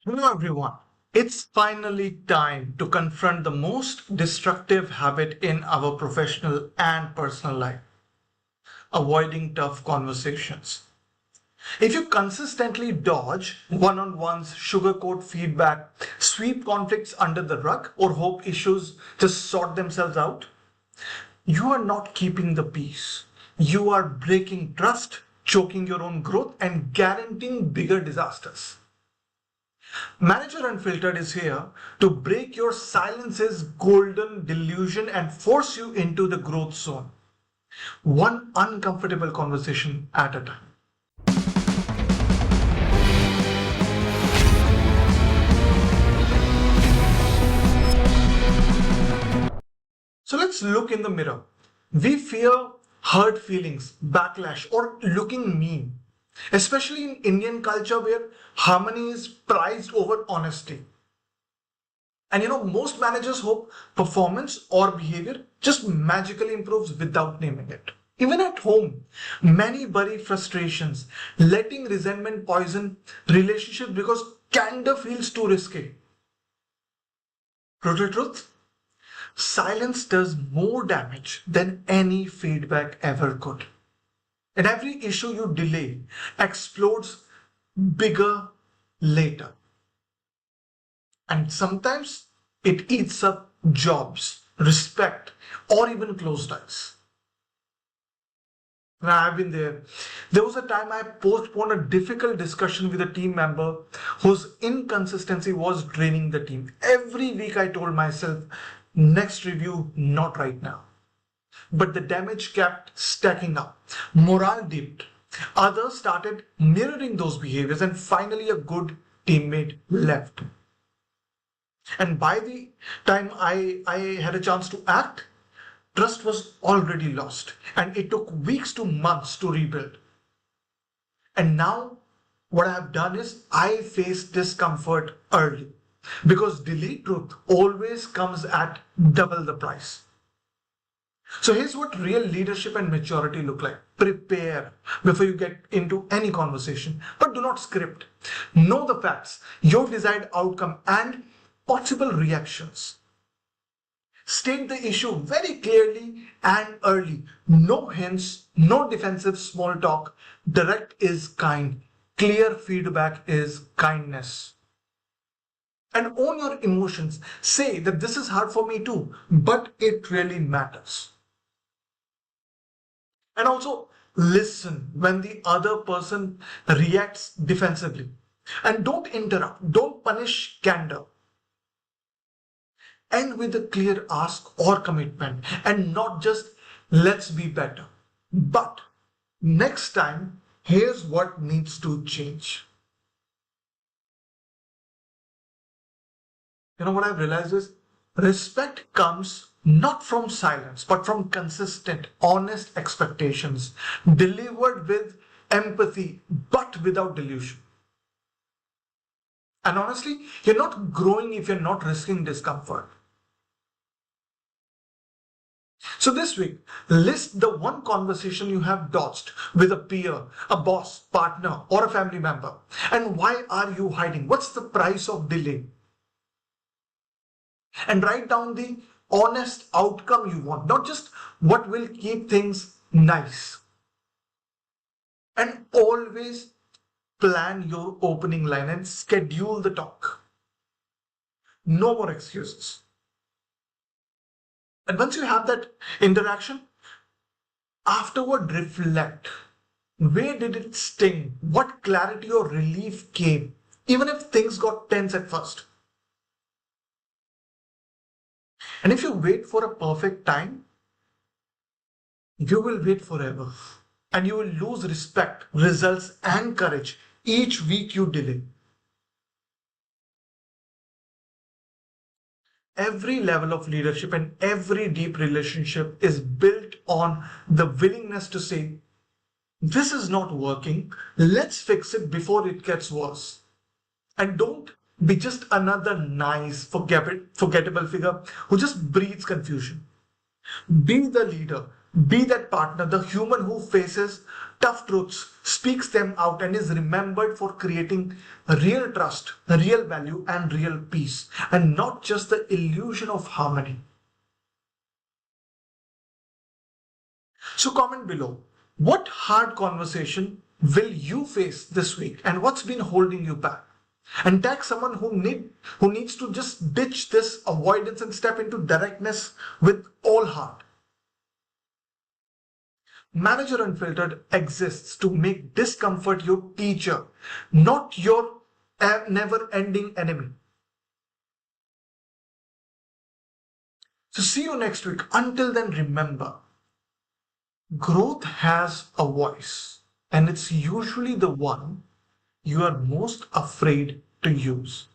Hello, everyone. It's finally time to confront the most destructive habit in our professional and personal life: avoiding tough conversations. If you consistently dodge one on ones, sugarcoat feedback, sweep conflicts under the rug, or hope issues just sort themselves out, you are not keeping the peace. You are breaking trust, choking your own growth, and guaranteeing bigger disasters. Manager Unfiltered is here to break your silence's golden delusion and force you into the growth zone, one uncomfortable conversation at a time. So let's look in the mirror. We fear hurt feelings, backlash, or looking mean, especially in Indian culture where harmony is prized over honesty. And most managers hope performance or behavior just magically improves without naming it. Even at home, many bury frustrations, letting resentment poison relationships because candor feels too risky. Brutal truth: silence does more damage than any feedback ever could. And every issue you delay explodes bigger later. And sometimes it eats up jobs, respect, or even closed eyes. And I've been there. There was a time I postponed a difficult discussion with a team member whose inconsistency was draining the team. Every week I told myself, next review, not right now. But the damage kept stacking up. Morale dipped. Others started mirroring those behaviors, and finally a good teammate left. And by the time I had a chance to act, trust was already lost. And it took weeks to months to rebuild. And now what I have done is I face discomfort early. Because delayed truth always comes at double the price. So here's what real leadership and maturity look like. Prepare before you get into any conversation, but do not script. Know the facts, your desired outcome, and possible reactions. State the issue very clearly and early. No hints, no defensive small talk. Direct is kind. Clear feedback is kindness. And own your emotions. Say that this is hard for me too, but it really matters. And also listen when the other person reacts defensively. And don't interrupt, don't punish candor. End with a clear ask or commitment, and not just let's be better, but next time, here's what needs to change. What I've realized is respect comes not from silence, but from consistent, honest expectations delivered with empathy, but without delusion. And honestly, you're not growing if you're not risking discomfort. So this week, list the one conversation you have dodged with a peer, a boss, partner, or a family member. And why are you hiding? What's the price of delay? And write down the honest outcome you want, not just what will keep things nice. And always plan your opening line and schedule the talk. No more excuses. And once you have that interaction, afterward reflect. Where did it sting? What clarity or relief came? Even if things got tense at first. And if you wait for a perfect time, you will wait forever. And you will lose respect, results, and courage each week you delay. Every level of leadership and every deep relationship is built on the willingness to say, this is not working, let's fix it before it gets worse. And don't be just another nice, forgettable figure who just breeds confusion. Be the leader, be that partner, the human who faces tough truths, speaks them out, and is remembered for creating real trust, real value, and real peace, and not just the illusion of harmony. So comment below, what hard conversation will you face this week and what's been holding you back? And tag someone who needs to just ditch this avoidance and step into directness with all heart. Manager Unfiltered exists to make discomfort your teacher, not your never-ending enemy. So see you next week. Until then, remember, growth has a voice, and it's usually the one you are most afraid to use.